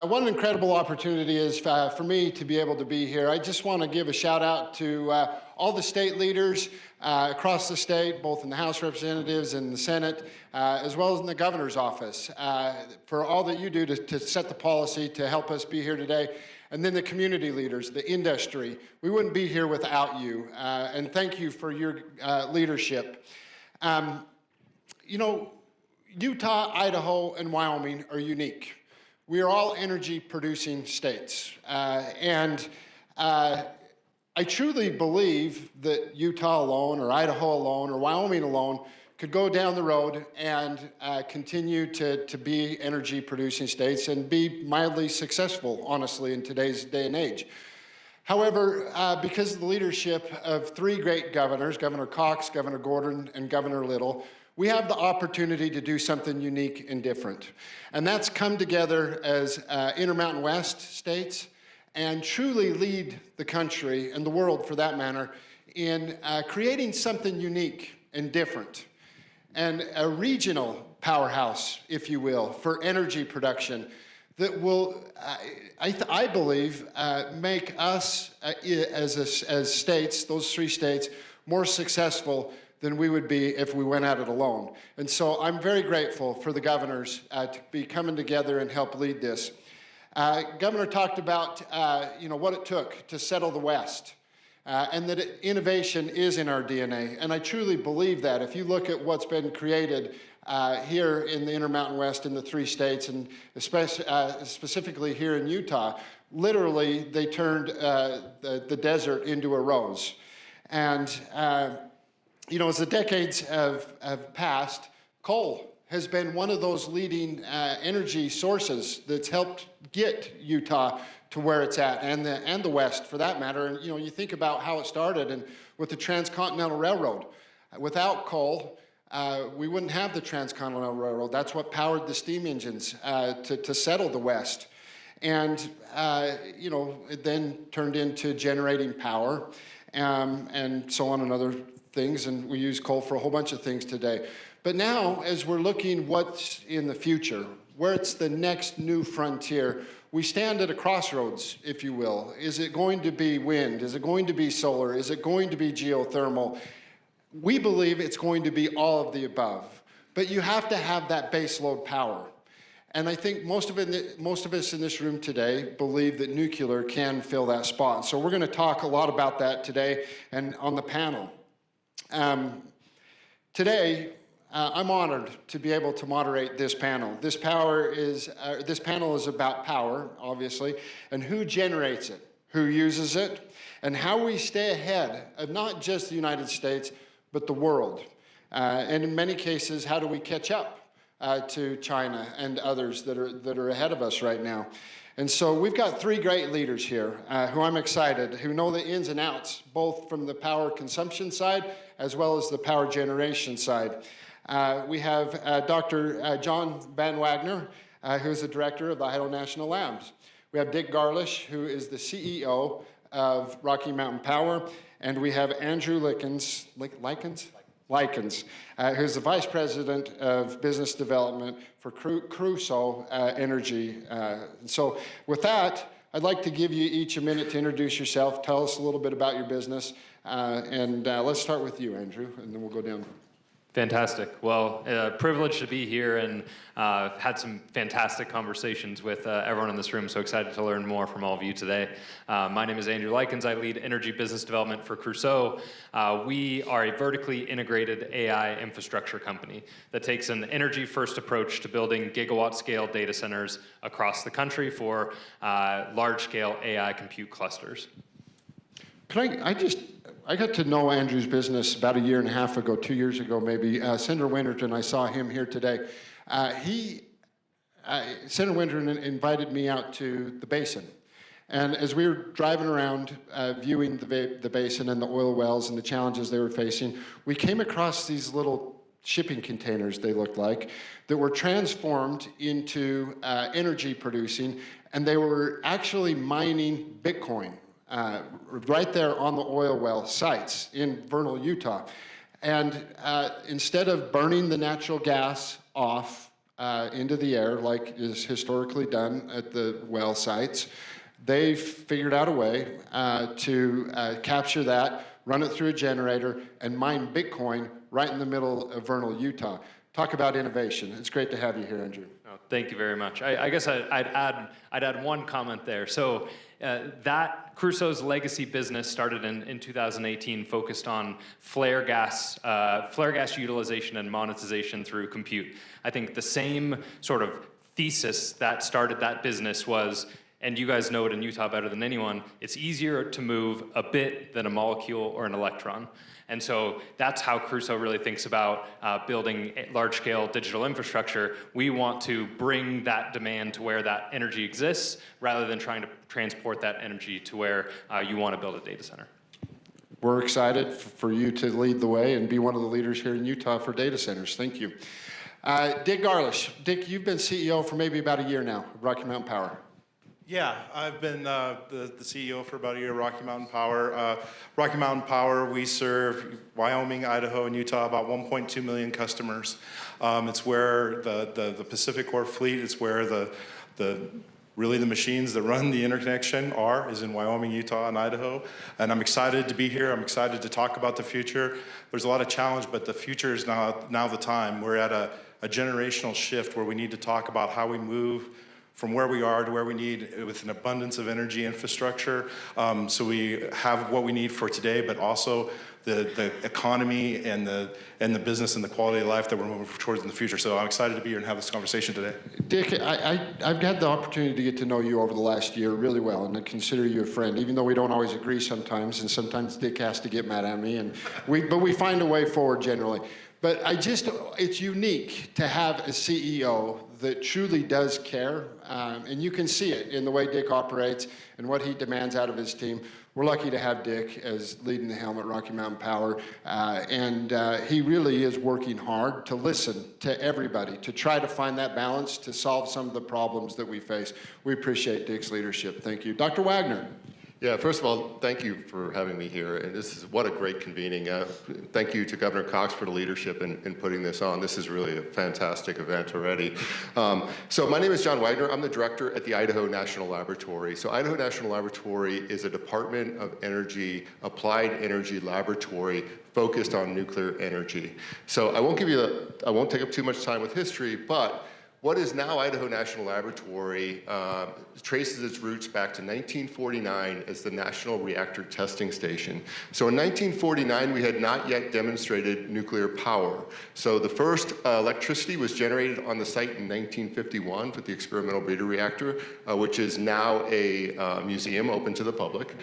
What an incredible opportunity is for me to be able to be here. I just want to give a shout out to all the state leaders across the state, both in the House of Representatives and the Senate, as well as in the governor's office, for all that you do to set the policy to help us be here today. And then the community leaders, the industry. We wouldn't be here without you. And thank you for your leadership. You know, Utah, Idaho, and Wyoming are unique. We are all energy producing states. I truly believe that Utah alone, or Idaho alone, or Wyoming alone could go down the road and continue to be energy producing states and be mildly successful, honestly, in today's day and age. However, because of the leadership of three great governors, Governor Cox, Governor Gordon, and Governor Little, we have the opportunity to do something unique and different. And that's come together as Intermountain West states and truly lead the country, and the world for that matter, in creating something unique and different. And a regional powerhouse, if you will, for energy production that will, I believe, make us as states, those three states, more successful than we would be if we went at it alone. And so I'm very grateful for the governors to be coming together and help lead this. Governor talked about what it took to settle the West, and that innovation is in our DNA. And I truly believe that. If you look at what's been created here in the Intermountain West in the three states, and specifically here in Utah, literally they turned the desert into a rose. And as the decades have passed, coal has been one of those leading energy sources that's helped get Utah to where it's at, and the West for that matter. And you think about how it started, and with the Transcontinental Railroad. Without coal, we wouldn't have the Transcontinental Railroad. That's what powered the steam engines to settle the West. And it then turned into generating power, and so on and other things, and we use coal for a whole bunch of things today. But now, as we're looking what's in the future, where it's the next new frontier, we stand at a crossroads, if you will. Is it going to be wind? Is it going to be solar? Is it going to be geothermal? We believe it's going to be all of the above. But you have to have that base load power. And I think most of us in this room today believe that nuclear can fill that spot. So we're going to talk a lot about that today and on the panel. Today, I'm honored to be able to moderate this panel. This panel is about power, obviously, and who generates it, who uses it, and how we stay ahead of not just the United States, but the world. And in many cases, how do we catch up to China and others that are ahead of us right now? And so we've got three great leaders here who I'm excited, who know the ins and outs, both from the power consumption side as well as the power generation side. We have Dr. John Van Wagner, who is the director of the Idaho National Labs. We have Dick Garlish, who is the CEO of Rocky Mountain Power. And we have Andrew Likens, who's the Vice President of Business Development for Crusoe Energy. So with that, I'd like to give you each a minute to introduce yourself, tell us a little bit about your business, and let's start with you, Andrew, and then we'll go down. Fantastic. Well, privileged to be here, and had some fantastic conversations with everyone in this room, so excited to learn more from all of you today. My name is Andrew Likens. I lead energy business development for Crusoe. We are a vertically integrated AI infrastructure company that takes an energy-first approach to building gigawatt-scale data centers across the country for large-scale AI compute clusters. I got to know Andrew's business about a year and a half ago, 2 years ago maybe. Senator Winterton, I saw him here today. Senator Winterton invited me out to the basin. And as we were driving around viewing the basin and the oil wells and the challenges they were facing, we came across these little shipping containers, they looked like, that were transformed into energy producing, and they were actually mining Bitcoin. Right there on the oil well sites in Vernal, Utah. And instead of burning the natural gas off into the air like is historically done at the well sites. They've figured out a way to capture that, run it through a generator, and mine Bitcoin right in the middle of vernal Utah. Talk about innovation. It's great to have you here, Andrew. Oh, thank you very much. I guess I'd add one comment there. So that Crusoe's legacy business started in 2018, focused on flare gas utilization and monetization through compute. I think the same sort of thesis that started that business was, and you guys know it in Utah better than anyone, it's easier to move a bit than a molecule or an electron. And so that's how Crusoe really thinks about building large-scale digital infrastructure. We want to bring that demand to where that energy exists, rather than trying to transport that energy to where you want to build a data center. We're excited for you to lead the way and be one of the leaders here in Utah for data centers. Thank you. Dick Garlish. Dick, you've been CEO for maybe about a year now of Rocky Mountain Power. Yeah, I've been the CEO for about a year, Rocky Mountain Power. Rocky Mountain Power, we serve Wyoming, Idaho, and Utah, about 1.2 million customers. It's where the Pacific Core fleet, it's where really the machines that run the interconnection is in Wyoming, Utah, and Idaho. And I'm excited to be here. I'm excited to talk about the future. There's a lot of challenge, but the future is now the time. We're at a generational shift where we need to talk about how we move from where we are to where we need with an abundance of energy infrastructure. So we have what we need for today, but also the economy and the business and the quality of life that we're moving towards in the future. So I'm excited to be here and have this conversation today. Dick, I've had the opportunity to get to know you over the last year really well, and I consider you a friend, even though we don't always agree sometimes, and sometimes Dick has to get mad at me, but we find a way forward generally. But it's unique to have a CEO that truly does care, and you can see it in the way Dick operates and what he demands out of his team. We're lucky to have Dick as leading the helm at Rocky Mountain Power, and he really is working hard to listen to everybody, to try to find that balance, to solve some of the problems that we face. We appreciate Dick's leadership. Thank you. Dr. Wagner. Yeah, first of all, thank you for having me here, and what a great convening. Thank you to Governor Cox for the leadership in putting this on. This is really a fantastic event already. So my name is John Wagner. I'm the director at the Idaho National Laboratory. So Idaho National Laboratory is a Department of Energy, applied energy laboratory focused on nuclear energy. So I won't take up too much time with history, but what is now Idaho National Laboratory traces its roots back to 1949 as the National Reactor Testing Station. So in 1949, we had not yet demonstrated nuclear power. So the first electricity was generated on the site in 1951 with the experimental breeder reactor, which is now a museum open to the public.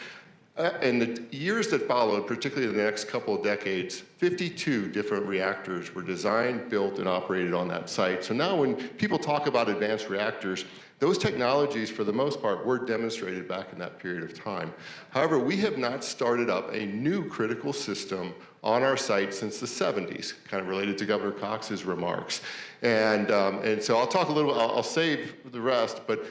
In the years that followed, particularly the next couple of decades, 52 different reactors were designed, built, and operated on that site. So now when people talk about advanced reactors, those technologies, for the most part, were demonstrated back in that period of time. However, we have not started up a new critical system on our site since the 70s, kind of related to Governor Cox's remarks. And so I'll talk a little, I'll save the rest, but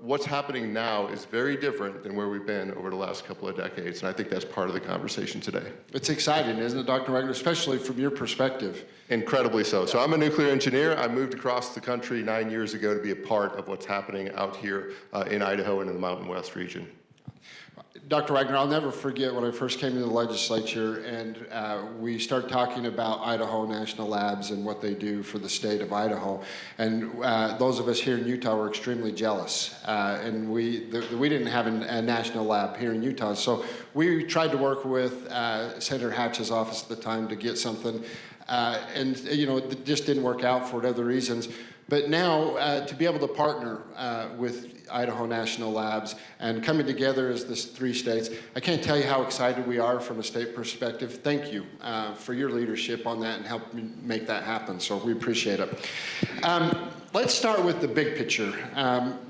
what's happening now is very different than where we've been over the last couple of decades, and I think that's part of the conversation today. It's exciting, isn't it, Dr. Wagner, especially from your perspective? Incredibly so. So I'm a nuclear engineer. I moved across the country 9 years ago to be a part of what's happening out here in Idaho and in the Mountain West region. Dr. Wagner, I'll never forget when I first came into the legislature and we started talking about Idaho National Labs and what they do for the state of Idaho. And those of us here in Utah were extremely jealous. And we didn't have a national lab here in Utah. So we tried to work with Senator Hatch's office at the time to get something. And it just didn't work out for other reasons. But now, to be able to partner with Idaho National Labs and coming together as the three states, I can't tell you how excited we are from a state perspective. Thank you for your leadership on that and helping make that happen. So we appreciate it. Let's start with the big picture.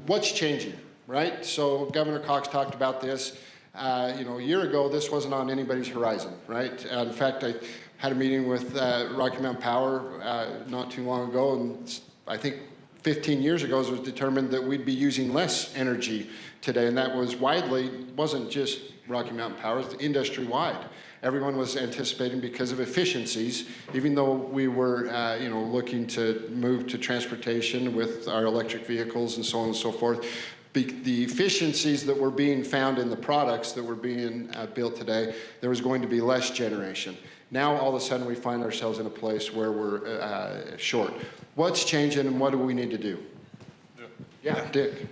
What's changing, right? So Governor Cox talked about this. A year ago, this wasn't on anybody's horizon, right? In fact, I had a meeting with Rocky Mountain Power not too long ago, and I think 15 years ago, it was determined that we'd be using less energy today, and that was wasn't just Rocky Mountain Power, it was industry-wide. Everyone was anticipating because of efficiencies, even though we were looking to move to transportation with our electric vehicles and so on and so forth, the efficiencies that were being found in the products that were being built today, there was going to be less generation. Now, all of a sudden, we find ourselves in a place where we're short. What's changing, and what do we need to do? Yeah, Dick.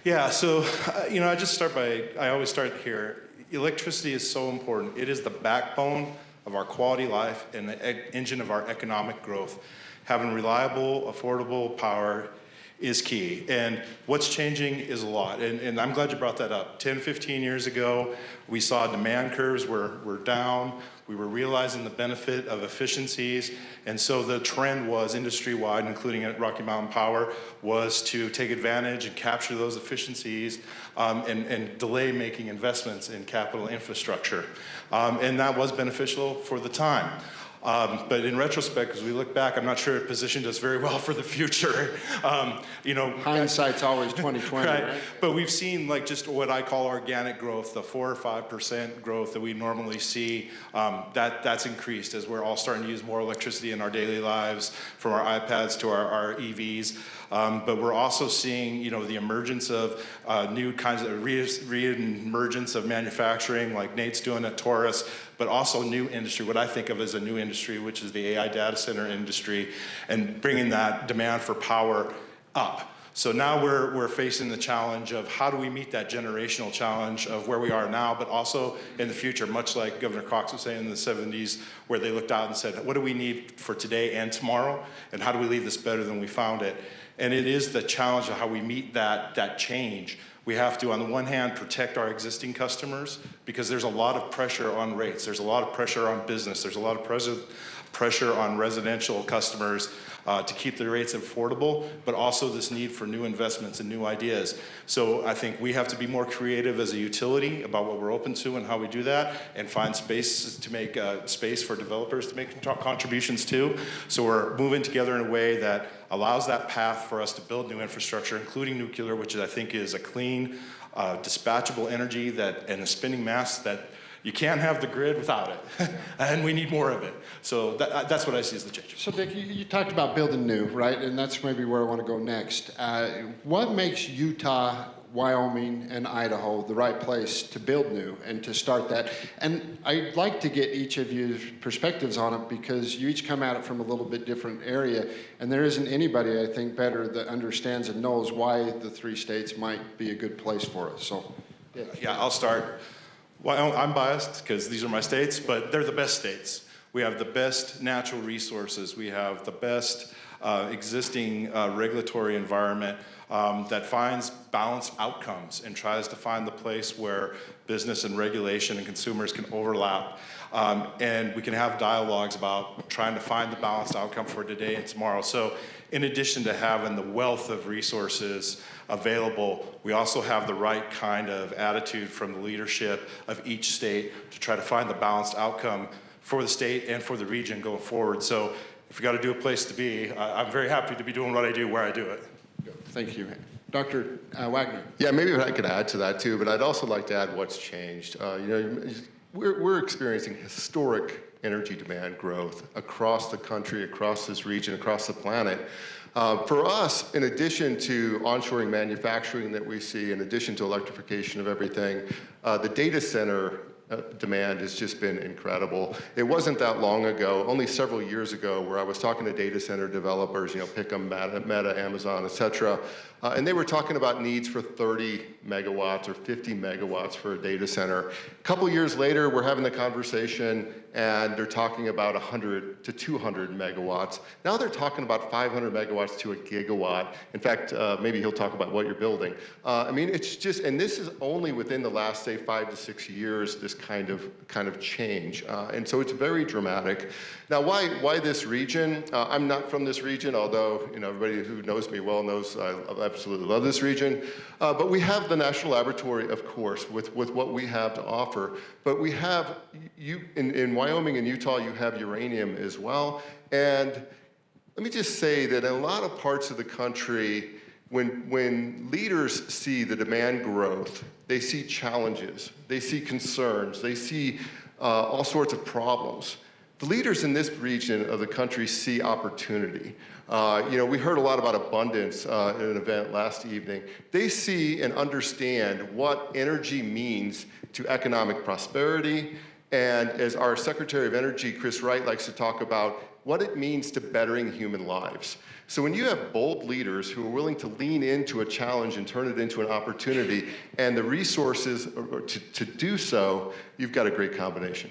Yeah, so, I always start here. Electricity is so important. It is the backbone of our quality life and the engine of our economic growth. Having reliable, affordable power is key. And what's changing is a lot. And I'm glad you brought that up. 10, 15 years ago, we saw demand curves were down. We were realizing the benefit of efficiencies. And so the trend was industry-wide, including at Rocky Mountain Power, was to take advantage and capture those efficiencies and delay making investments in capital infrastructure. And that was beneficial for the time. But in retrospect, as we look back, I'm not sure it positioned us very well for the future. Hindsight's always 20/20, right? But we've seen just what I call organic growth, the 4 or 5% growth that we normally see. That's increased as we're all starting to use more electricity in our daily lives, from our iPads to our EVs. But we're also seeing, the emergence of new kinds of re-emergence of manufacturing, like Nate's doing at Taurus, but also new industry, what I think of as a new industry, which is the AI data center industry, and bringing that demand for power up. So now we're facing the challenge of how do we meet that generational challenge of where we are now, but also in the future, much like Governor Cox was saying in the 70s, where they looked out and said, what do we need for today and tomorrow, and how do we leave this better than we found it? And it is the challenge of how we meet that change. We have to, on the one hand, protect our existing customers, because there's a lot of pressure on rates. There's a lot of pressure on business. There's a lot of pressure on residential customers to keep the rates affordable, but also this need for new investments and new ideas. So I think we have to be more creative as a utility about what we're open to and how we do that, and find space to make space for developers to make contributions too. So we're moving together in a way that allows that path for us to build new infrastructure, including nuclear, which I think is a clean, dispatchable energy and a spinning mass that you can't have the grid without it, and we need more of it. So that's what I see as the change. So Dick, you talked about building new, right? And that's maybe where I want to go next. What makes Utah, Wyoming, and Idaho the right place to build new and to start that? And I'd like to get each of your perspectives on it, because you each come at it from a little bit different area, and there isn't anybody, I think, better that understands and knows why the 3 states might be a good place for us. So, yeah, I'll start. Well, I'm biased because these are my states, but they're the best states. We have the best natural resources. We have the best existing regulatory environment that finds balanced outcomes and tries to find the place where business and regulation and consumers can overlap. And we can have dialogues about trying to find the balanced outcome for today and tomorrow. So in addition to having the wealth of resources available, we also have the right kind of attitude from the leadership of each state to try to find the balanced outcome for the state and for the region going forward. So if you got to do a place to be, I'm very happy to be doing what I do where I do it. Thank you. Dr. Wagner. Yeah, maybe I could add to that too, but I'd also like to add what's changed. We're experiencing historic energy demand growth across the country, across this region, across the planet. For us, in addition to onshoring manufacturing that we see, in addition to electrification of everything, the data center demand has just been incredible. It wasn't that long ago, only several years ago, where I was talking to data center developers, Pick'em, Meta, Amazon, et cetera, and they were talking about needs for 30 megawatts or 50 megawatts for a data center. A couple years later, we're having the conversation, and they're talking about 100 to 200 megawatts. Now they're talking about 500 megawatts to a gigawatt. In fact, maybe he'll talk about what you're building. It's just, and this is only within the last, say, 5 to 6 years, this kind of change. And so it's very dramatic. Now, why this region? I'm not from this region, although everybody who knows me well knows I absolutely love this region. But we have the National Laboratory, of course, with what we have to offer. But we have, in Wyoming and Utah, you have uranium as well. And Let me just say that in a lot of parts of the country, when leaders see the demand growth, they see challenges, they see concerns, they see all sorts of problems. The leaders in this region of the country see opportunity. We heard a lot about abundance at an event last evening. They see and understand what energy means to economic prosperity, and as our Secretary of Energy, Chris Wright, likes to talk about, what it means to bettering human lives. So when you have bold leaders who are willing to lean into a challenge and turn it into an opportunity, and the resources to do so, you've got a great combination.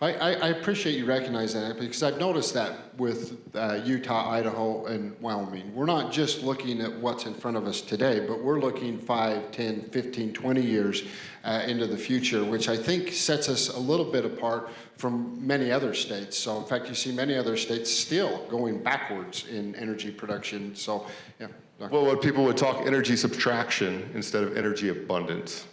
I appreciate you recognizing that, because I've noticed that with Utah, Idaho, and Wyoming. We're not just looking at what's in front of us today, but we're looking 5, 10, 15, 20 years into the future, which I think sets us a little bit apart from many other states. So in fact, you see many other states still going backwards in energy production. So, yeah. Well, what people would talk energy subtraction instead of energy abundance.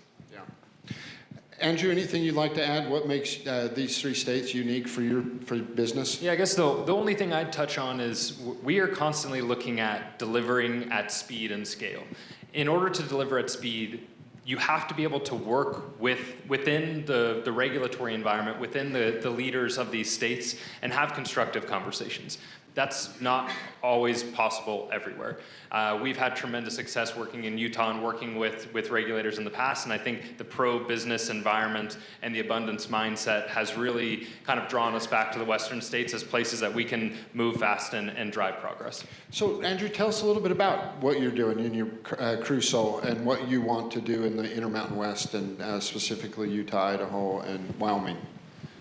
Andrew, anything you'd like to add? What makes these 3 states unique for your business? Yeah, I guess the only thing I'd touch on is we are constantly looking at delivering at speed and scale. In order to deliver at speed, you have to be able to work within the regulatory environment, within the leaders of these states, and have constructive conversations. That's not always possible everywhere. We've had tremendous success working in Utah and working with regulators in the past, and I think the pro-business environment and the abundance mindset has really kind of drawn us back to the Western states as places that we can move fast and drive progress. So, Andrew, tell us a little bit about what you're doing in your Crusoe and what you want to do in the Intermountain West, and specifically Utah, Idaho, and Wyoming.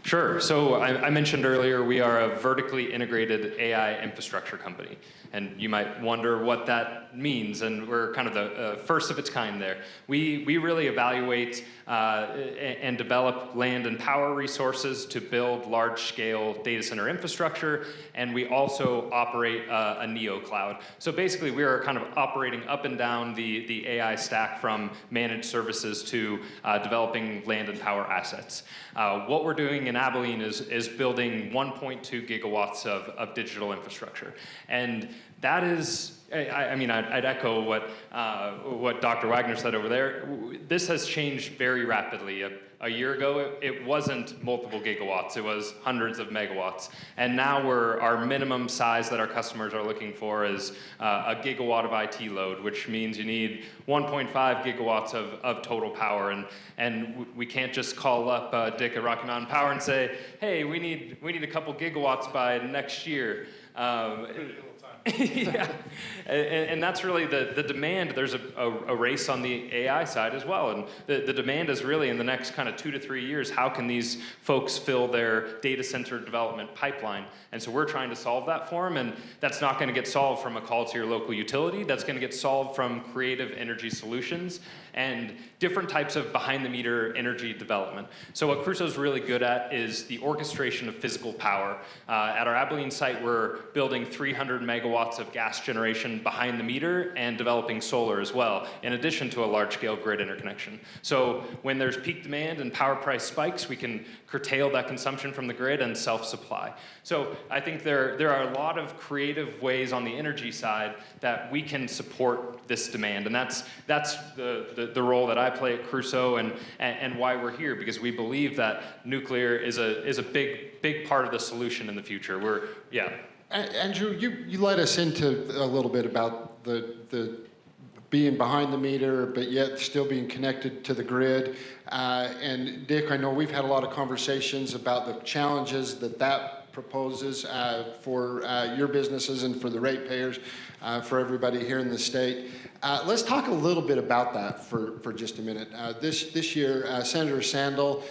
Sure. So I mentioned earlier we are a vertically integrated AI infrastructure company. And you might wonder what that means, and we're kind of the first of its kind there. We really evaluate and develop land and power resources to build large-scale data center infrastructure, and we also operate a NeoCloud. So basically, we are kind of operating up and down the AI stack, from managed services to developing land and power assets. What we're doing in Abilene is building 1.2 gigawatts of digital infrastructure. And that is, I'd echo what Dr. Wagner said over there. This has changed very rapidly. A year ago, it wasn't multiple gigawatts, it was hundreds of megawatts. And now our minimum size that our customers are looking for is a gigawatt of IT load, which means you need 1.5 gigawatts of total power. And we can't just call up Dick at Rocky Mountain Power and say, hey, we need a couple gigawatts by next year. Yeah, and that's really the demand. There's a race on the AI side as well, and the demand is really in the next kind of 2 to 3 years, how can these folks fill their data center development pipeline? And so we're trying to solve that for them, and that's not going to get solved from a call to your local utility. That's going to get solved from creative energy solutions and different types of behind-the-meter energy development. So what Crusoe's really good at is the orchestration of physical power. At our Abilene site, we're building 300 megawatts of gas generation behind the meter and developing solar as well, in addition to a large-scale grid interconnection. So when there's peak demand and power price spikes, we can curtail that consumption from the grid and self-supply. So I think there are a lot of creative ways on the energy side that we can support this demand, and that's the role that I play at Crusoe and why we're here, because we believe that nuclear is a big part of the solution in the future. Andrew, you led us into a little bit about the being behind the meter, but yet still being connected to the grid. And Dick, I know we've had a lot of conversations about the challenges that proposes for your businesses and for the ratepayers, for everybody here in the state. Let's talk a little bit about that for just a minute. This year, Senator Sandel,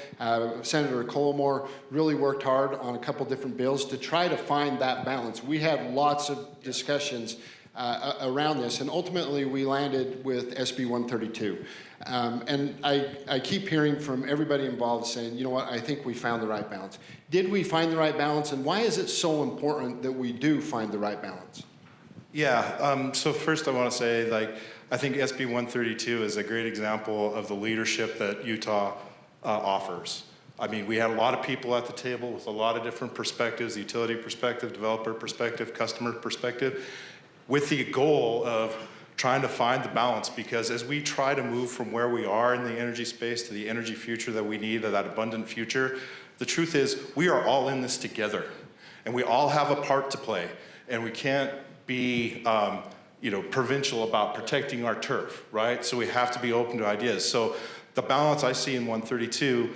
Senator Colomore really worked hard on a couple different bills to try to find that balance. We had lots of discussions around this, and ultimately we landed with SB 132. And I keep hearing from everybody involved saying, you know what, I think we found the right balance. Did we find the right balance, and why is it so important that we do find the right balance? Yeah, so first I want to say, I think SB 132 is a great example of the leadership that Utah offers. I mean, we had a lot of people at the table with a lot of different perspectives, the utility perspective, developer perspective, customer perspective, with the goal of trying to find the balance, because as we try to move from where we are in the energy space to the energy future that we need, that abundant future, the truth is we are all in this together, and we all have a part to play, and we can't be provincial about protecting our turf, right? So we have to be open to ideas. So the balance I see in 132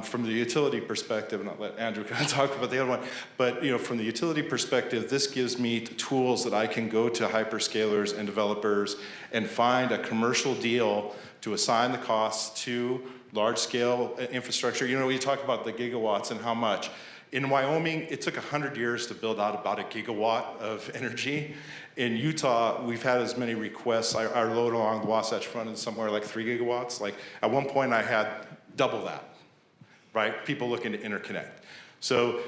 from the utility perspective, and I'll let Andrew kind of talk about the other one, but from the utility perspective, this gives me tools that I can go to hyperscalers and developers and find a commercial deal to assign the costs to large-scale infrastructure. We talk about the gigawatts and how much. In Wyoming, it took 100 years to build out about a gigawatt of energy. In Utah, we've had as many requests. Our load along the Wasatch Front is somewhere like 3 gigawatts. Like at one point, I had double that, right? People looking to interconnect. So,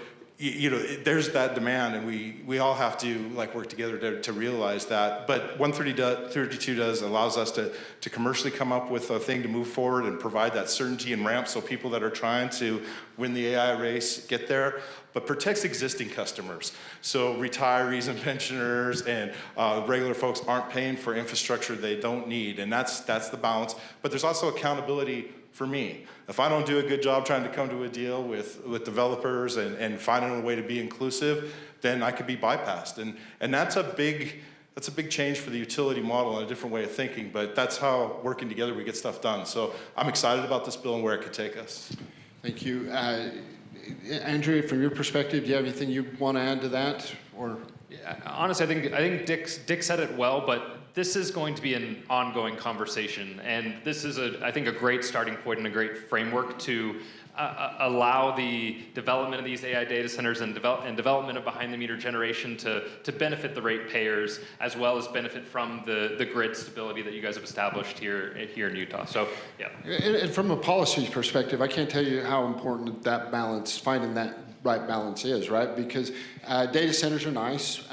there's that demand, and we all have to work together to realize that. But 132 allows us to commercially come up with a thing to move forward and provide that certainty and ramp, so people that are trying to win the AI race get there, but protects existing customers. So retirees and pensioners and regular folks aren't paying for infrastructure they don't need, and that's the balance. But there's also accountability for me. If I don't do a good job trying to come to a deal with developers and finding a way to be inclusive, then I could be bypassed. And that's a big change for the utility model and a different way of thinking, but that's how working together we get stuff done. So I'm excited about this bill and where it could take us. Thank you. Andrew, from your perspective, do you have anything you want to add to that? Or? Yeah, honestly, I think Dick said it well, but this is going to be an ongoing conversation, and this is I think a great starting point and a great framework to allow the development of these AI data centers and development of behind-the-meter generation to benefit the ratepayers, as well as benefit from the grid stability that you guys have established here in Utah. So, yeah. And from a policy perspective, I can't tell you how important that balance, finding that right balance is, right? Because data centers are nice.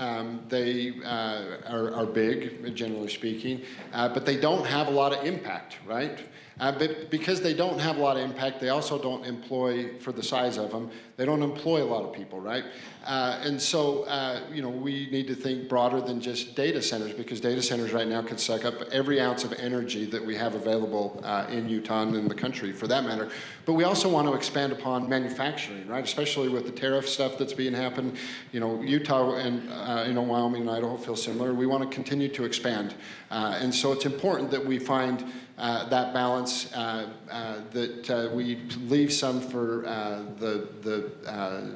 They are big, generally speaking, but they don't have a lot of impact, right? But because they don't have a lot of impact, they also don't employ, for the size of them, they don't employ a lot of people, right? And so, we need to think broader than just data centers, because data centers right now can suck up every ounce of energy that we have available in Utah and in the country, for that matter. But we also want to expand upon manufacturing, right? Especially with the tariff stuff that's being happened. Utah and Wyoming and Idaho feel similar. We want to continue to expand. And so it's important that we find that balance, that we leave some for the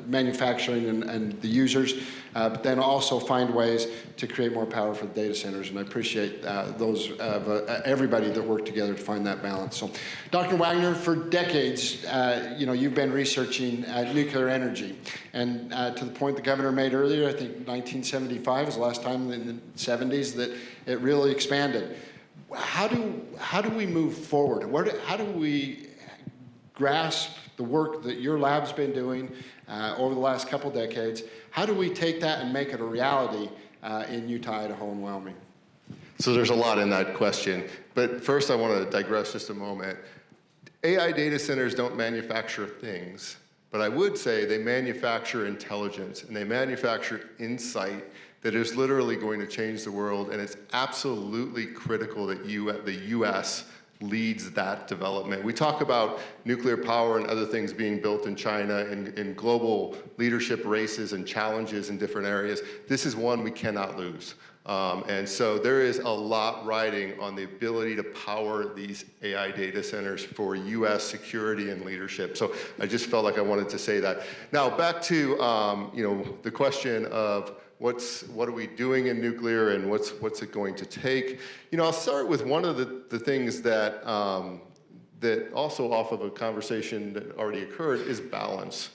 manufacturing and the users, but then also find ways to create more power for the data centers. And I appreciate those everybody that worked together to find that balance. So, Dr. Wagner, for decades, you've been researching nuclear energy, and to the point the governor made earlier, I think 1975 was the last time in the 70s that it really expanded. How do we move forward? How do we grasp the work that your lab's been doing over the last couple decades? How do we take that and make it a reality in Utah, Idaho, and Wyoming? So there's a lot in that question. But first I want to digress just a moment. AI data centers don't manufacture things, but I would say they manufacture intelligence, and they manufacture insight that is literally going to change the world, and it's absolutely critical that the U.S. leads that development. We talk about nuclear power and other things being built in China and in global leadership races and challenges in different areas. This is one we cannot lose. And so there is a lot riding on the ability to power these AI data centers for U.S. security and leadership. So I just felt like I wanted to say that. Now back to the question of what are we doing in nuclear, and what's it going to take? I'll start with one of the things that that also off of a conversation that already occurred is balance.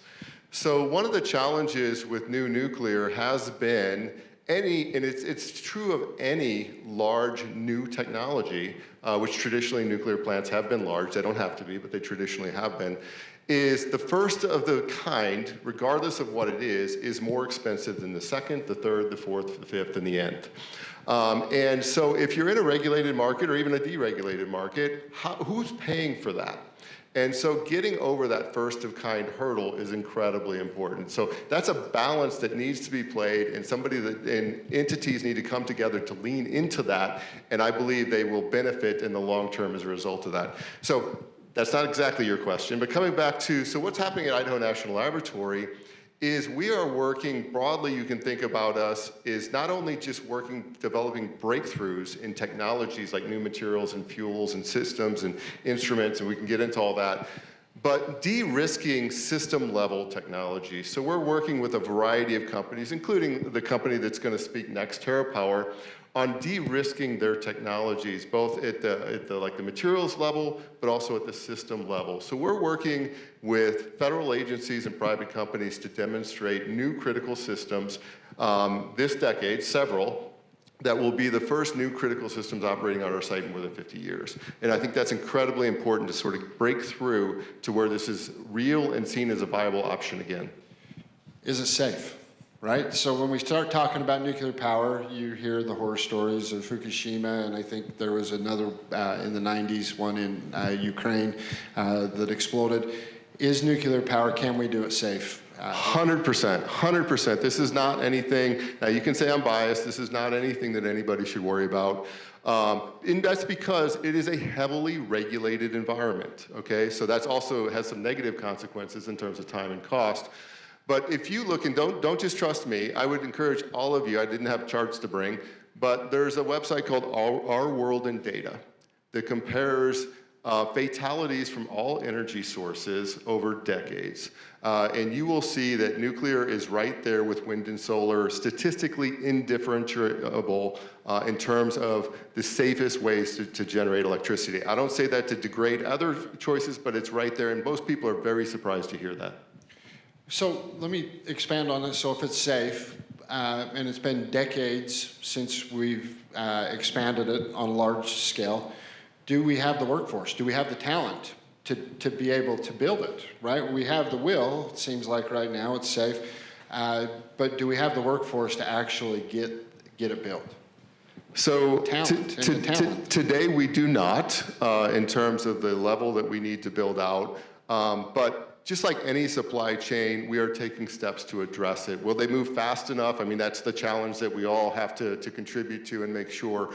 So one of the challenges with new nuclear has been and it's true of any large new technology, which traditionally nuclear plants have been large. They don't have to be, but they traditionally have been, is the first of the kind, regardless of what it is more expensive than the second, the third, the fourth, the fifth, and the nth. And so if you're in a regulated market or even a deregulated market, who's paying for that? And so getting over that first-of-kind hurdle is incredibly important. So that's a balance that needs to be played, and entities need to come together to lean into that, and I believe they will benefit in the long term as a result of that. So that's not exactly your question, but coming back to, so what's happening at Idaho National Laboratory is we are working broadly. You can think about us is not only just developing breakthroughs in technologies like new materials and fuels and systems and instruments, and we can get into all that, but de-risking system-level technology. So we're working with a variety of companies, including the company that's going to speak next, TerraPower, on de-risking their technologies, both at the materials level, but also at the system level. So we're working with federal agencies and private companies to demonstrate new critical systems this decade, several, that will be the first new critical systems operating on our site in more than 50 years. And I think that's incredibly important to sort of break through to where this is real and seen as a viable option again. Is it safe? Right? So when we start talking about nuclear power, you hear the horror stories of Fukushima, and I think there was another in the 90s, one in Ukraine that exploded. Is nuclear power, can we do it safe? 100%, 100%. This is not anything, now you can say I'm biased, this is not anything that anybody should worry about. And that's because it is a heavily regulated environment, okay? So that's also has some negative consequences in terms of time and cost. But if you look, and don't just trust me, I would encourage all of you, I didn't have charts to bring, but there's a website called Our World in Data that compares fatalities from all energy sources over decades. And you will see that nuclear is right there with wind and solar, statistically indifferentiable in terms of the safest ways to generate electricity. I don't say that to degrade other choices, but it's right there, and most people are very surprised to hear that. So let me expand on this. So if it's safe, and it's been decades since we've expanded it on a large scale, do we have the workforce? Do we have the talent to be able to build it, right? We have the will, it seems like right now it's safe, but do we have the workforce to actually get it built? So Talent. Today we do not in terms of the level that we need to build out, but just like any supply chain, we are taking steps to address it. Will they move fast enough? I mean, that's the challenge that we all have to contribute to and make sure.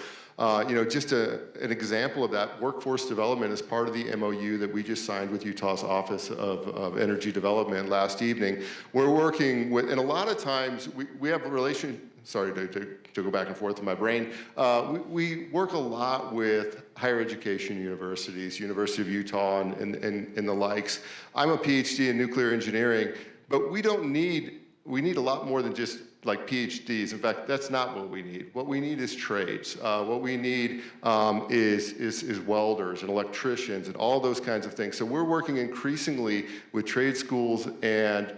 Just an example of that, workforce development is part of the MOU that we just signed with Utah's Office of Energy Development last evening. We're working with, and a lot of times we have a relation, sorry to go back and forth in my brain. We work a lot with higher education universities, University of Utah and the likes. I'm a PhD in nuclear engineering, but we need a lot more than just like PhDs. In fact, that's not what we need. What we need is trades. What we need is welders and electricians and all those kinds of things. So we're working increasingly with trade schools and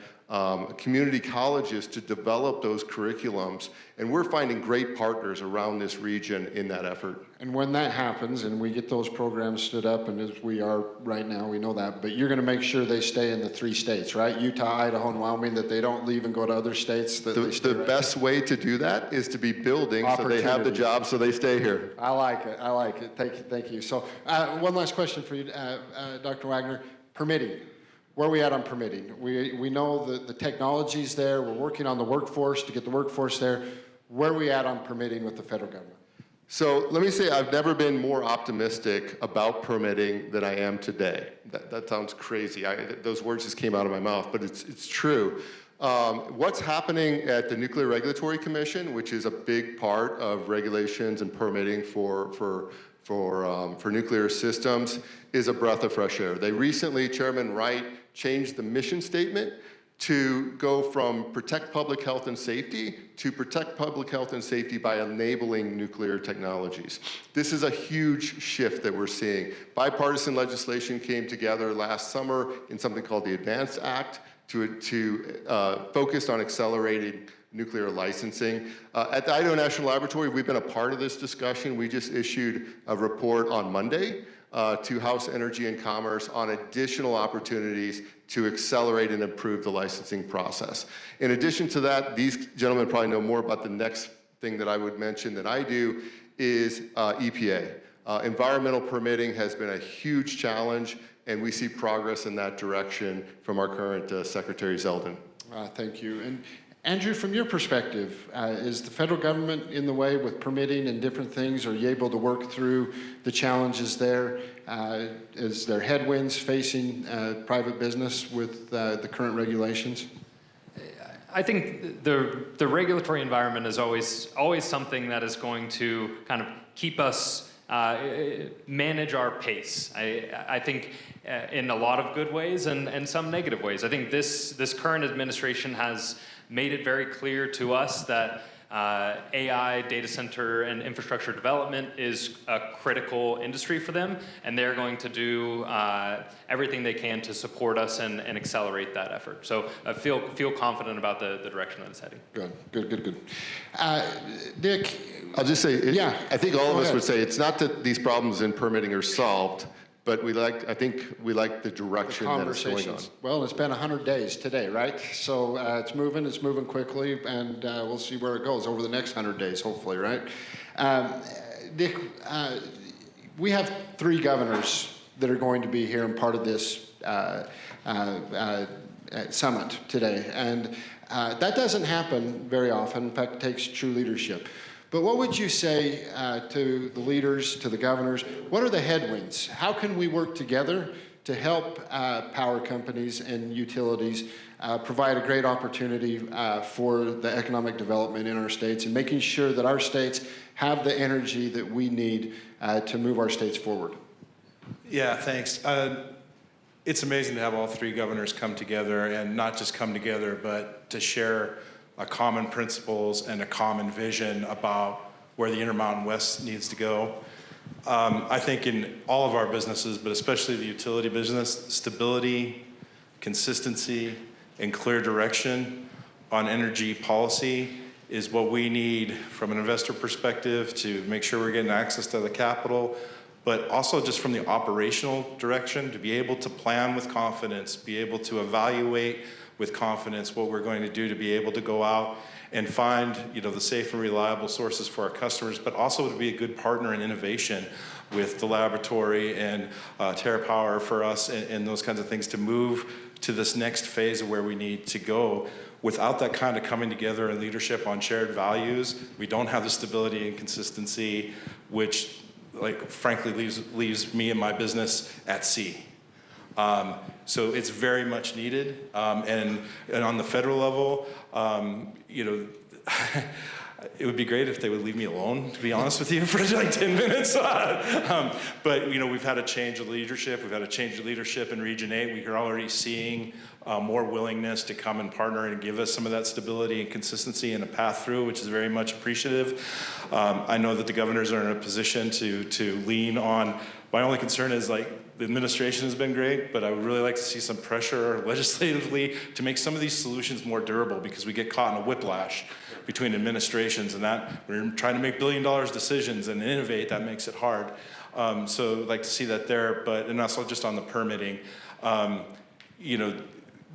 community colleges to develop those curriculums, and we're finding great partners around this region in that effort. And when that happens and we get those programs stood up, and as we are right now, we know that, but you're going to make sure they stay in the 3 states, right? Utah, Idaho, and Wyoming, that they don't leave and go to other states? The best way to do that is to be building so they have the job so they stay here. I like it. I like it. Thank you. So one last question for you, Dr. Wagner. Permitting. Where are we at on permitting? We know the technology's there. We're working on the workforce to get the workforce there. Where are we at on permitting with the federal government? So let me say I've never been more optimistic about permitting than I am today. That sounds crazy. Those words just came out of my mouth, but it's true. What's happening at the Nuclear Regulatory Commission, which is a big part of regulations and permitting for nuclear systems, is a breath of fresh air. They recently, Chairman Wright changed the mission statement to go from protect public health and safety to protect public health and safety by enabling nuclear technologies. This is a huge shift that we're seeing. Bipartisan legislation came together last summer in something called the ADVANCE Act to focus on accelerating nuclear licensing. At the Idaho National Laboratory, we've been a part of this discussion. We just issued a report on Monday to House Energy and Commerce on additional opportunities to accelerate and improve the licensing process. In addition to that, these gentlemen probably know more about the next thing that I would mention that I do is EPA. Environmental permitting has been a huge challenge, and we see progress in that direction from our current Secretary Zeldin. Thank you. And Andrew, from your perspective, is the federal government in the way with permitting and different things? Are you able to work through the challenges there? Is there headwinds facing private business with the current regulations? I think the regulatory environment is always something that is going to kind of keep us manage our pace. I think in a lot of good ways and some negative ways. I think this current administration has made it very clear to us that AI, data center, and infrastructure development is a critical industry for them, and they're going to do everything they can to support us and accelerate that effort. So I feel confident about the direction that it's heading. Good. Dick? I'll just say, Yeah. I think all of Go us ahead. would say it's not that these problems in permitting are solved, but I think we like the direction that it's going on. Conversations. Well, it's been 100 days today, right? So it's moving quickly, and we'll see where it goes over the next 100 days, hopefully, right? Dick, we have 3 governors that are going to be here and part of this summit today, and that doesn't happen very often. In fact, it takes true leadership. But what would you say to the leaders, to the governors? What are the headwinds? How can we work together to help power companies and utilities provide a great opportunity for the economic development in our states and making sure that our states have the energy that we need to move our states forward? Yeah, thanks. It's amazing to have all 3 governors come together, and not just come together, but to share common principles and a common vision about where the Intermountain West needs to go. I think in all of our businesses, but especially the utility business, stability, consistency, and clear direction on energy policy is what we need from an investor perspective to make sure we're getting access to the capital, but also just from the operational direction to be able to plan with confidence, be able to evaluate with confidence what we're going to do to be able to go out and find, the safe and reliable sources for our customers, but also to be a good partner in innovation with the laboratory and TerraPower for us and those kinds of things to move to this next phase of where we need to go. Without that kind of coming together and leadership on shared values, we don't have the stability and consistency, which, frankly, leaves me and my business at sea. So it's very much needed, and on the federal level, it would be great if they would leave me alone, to be honest with you, for like 10 minutes. But we've had a change of leadership. We've had a change of leadership in Region 8. We are already seeing more willingness to come and partner and give us some of that stability and consistency and a path through, which is very much appreciative. I know that the governors are in a position to lean on. My only concern is the administration has been great, but I would really like to see some pressure legislatively to make some of these solutions more durable, because we get caught in a whiplash between administrations, and that we're trying to make billion-dollar decisions and innovate. That makes it hard. So I'd like to see that there, and also just on the permitting.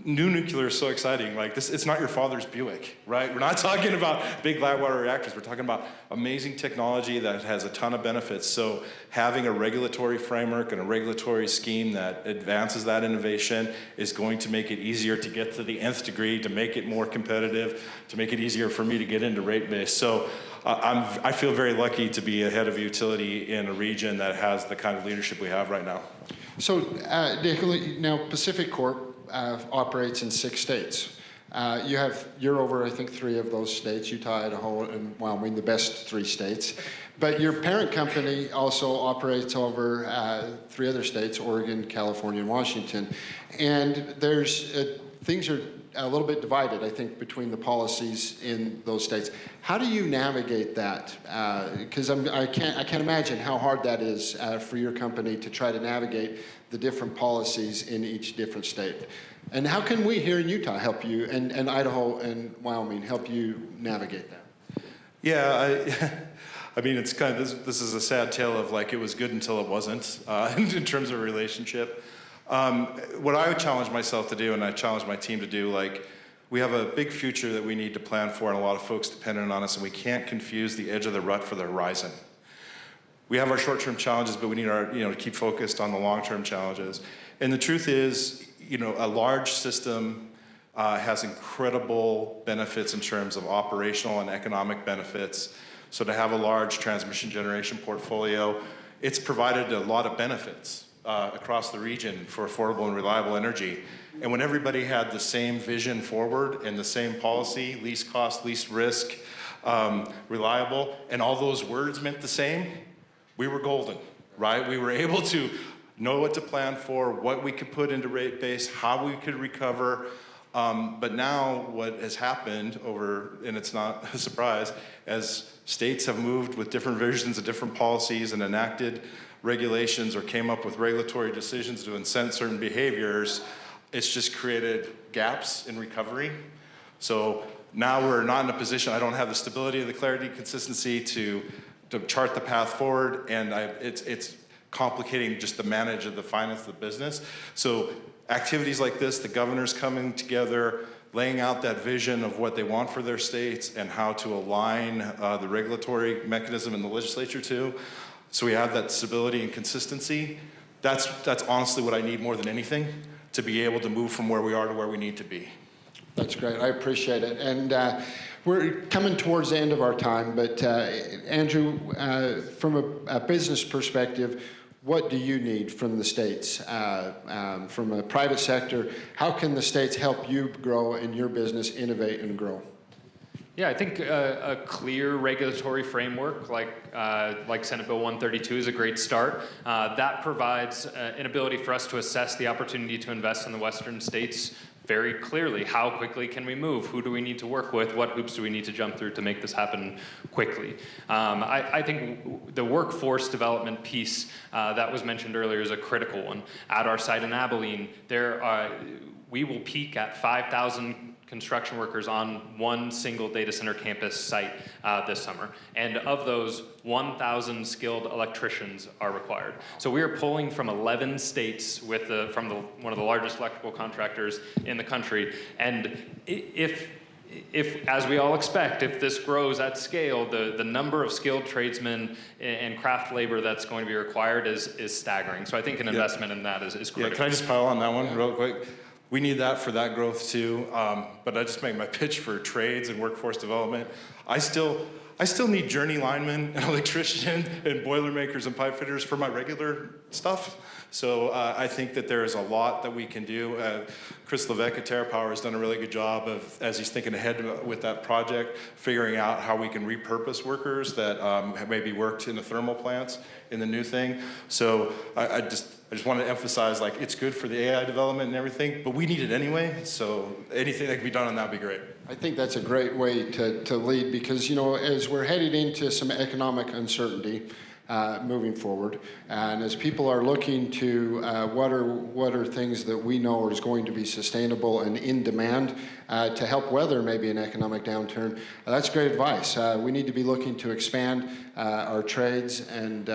New nuclear is so exciting. It's not your father's Buick, right? We're not talking about big light water reactors. We're talking about amazing technology that has a ton of benefits. So having a regulatory framework and a regulatory scheme that advances that innovation is going to make it easier to get to the nth degree, to make it more competitive, to make it easier for me to get into rate base. So I feel very lucky to be a head of utility in a region that has the kind of leadership we have right now. So, Dick, now Pacific Corp operates in 6 states. You're over, I think, 3 of those states, Utah, Idaho, and Wyoming, the best 3 states. But your parent company also operates over 3 other states, Oregon, California, and Washington. And things are a little bit divided, I think, between the policies in those states. How do you navigate that? Because I can't imagine how hard that is for your company to try to navigate the different policies in each different state. And how can we here in Utah help you, and Idaho and Wyoming help you navigate that? Yeah, I mean, it's kind of, this is a sad tale of it was good until it wasn't in terms of a relationship. What I would challenge myself to do, and I challenge my team to do, We have a big future that we need to plan for, and a lot of folks dependent on us, and we can't confuse the edge of the rut for the horizon. We have our short-term challenges, but we need to keep focused on the long-term challenges. And the truth is, a large system has incredible benefits in terms of operational and economic benefits. So to have a large transmission generation portfolio, it's provided a lot of benefits across the region for affordable and reliable energy. And when everybody had the same vision forward and the same policy, least cost, least risk, reliable, and all those words meant the same, we were golden, right? We were able to know what to plan for, what we could put into rate base, how we could recover. But now what has happened and it's not a surprise, as states have moved with different visions of different policies and enacted regulations or came up with regulatory decisions to incent certain behaviors, it's just created gaps in recovery. So now we're not in a position, I don't have the stability, the clarity, consistency to chart the path forward, and it's complicating just the manage of the finance of the business. So activities like this, the governors coming together, laying out that vision of what they want for their states and how to align the regulatory mechanism in the legislature to, so we have that stability and consistency. That's honestly what I need more than anything to be able to move from where we are to where we need to be. That's great. I appreciate it. And we're coming towards the end of our time, but Andrew, from a business perspective, what do you need from the states? From a private sector, how can the states help you grow and your business innovate and grow? Yeah, I think a clear regulatory framework like Senate Bill 132 is a great start. That provides an ability for us to assess the opportunity to invest in the Western states very clearly. How quickly can we move? Who do we need to work with? What hoops do we need to jump through to make this happen quickly? I think the workforce development piece that was mentioned earlier is a critical one. At our site in Abilene, we will peak at 5,000 construction workers on one single data center campus site this summer. And of those, 1,000 skilled electricians are required. So we are pulling from 11 states from one of the largest electrical contractors in the country. And if as we all expect, if this grows at scale, the number of skilled tradesmen and craft labor that's going to be required is staggering. So I think an investment in that is critical. Yeah, can I just pile on that one real quick? We need that for that growth too, but I just make my pitch for trades and workforce development. I still need journey linemen and electricians and boilermakers and pipe fitters for my regular stuff. So I think that there is a lot that we can do. Chris Levesque at TerraPower has done a really good job of, as he's thinking ahead with that project, figuring out how we can repurpose workers that have maybe worked in the thermal plants in the new thing. So I just want to emphasize, like, it's good for the AI development and everything, but we need it anyway. So anything that can be done on that would be great. I think that's a great way to lead because, as we're headed into some economic uncertainty moving forward, and as people are looking to what are things that we know is going to be sustainable and in demand to help weather maybe an economic downturn, that's great advice. We need to be looking to expand our trades, and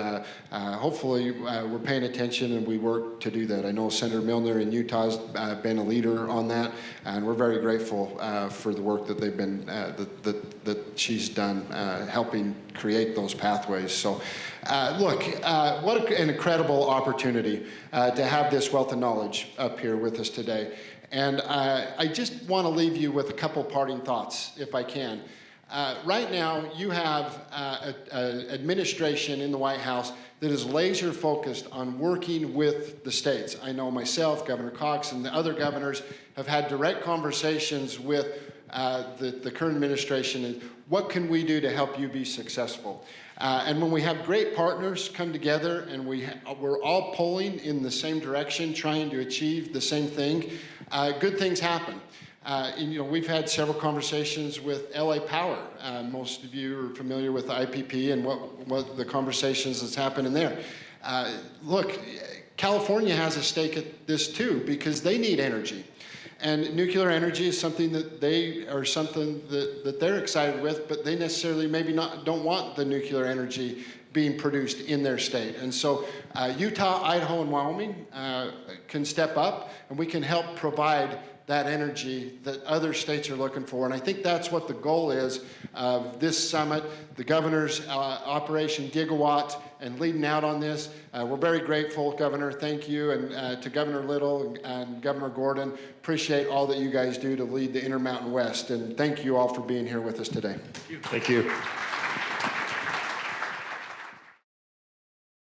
hopefully we're paying attention and we work to do that. I know Senator Milner in Utah has been a leader on that, and we're very grateful for the work that they've been that she's done helping create those pathways. So look, what an incredible opportunity to have this wealth of knowledge up here with us today. And I just want to leave you with a couple parting thoughts, if I can. Right now, you have an administration in the White House that is laser focused on working with the states. I know myself, Governor Cox, and the other governors have had direct conversations with the current administration and what can we do to help you be successful. And when we have great partners come together and we're all pulling in the same direction, trying to achieve the same thing, good things happen. We've had several conversations with LA Power. Most of you are familiar with the IPP and what the conversations that's happening there. Look, California has a stake at this too because they need energy. And nuclear energy is something that they're excited with, but they necessarily maybe don't want the nuclear energy being produced in their state. And so Utah, Idaho, and Wyoming can step up, and we can help provide that energy that other states are looking for. And I think that's what the goal is of this summit, the governor's Operation Gigawatt, and leading out on this. We're very grateful, Governor. Thank you. And to Governor Little and Governor Gordon, appreciate all that you guys do to lead the Intermountain West. And thank you all for being here with us today. Thank you.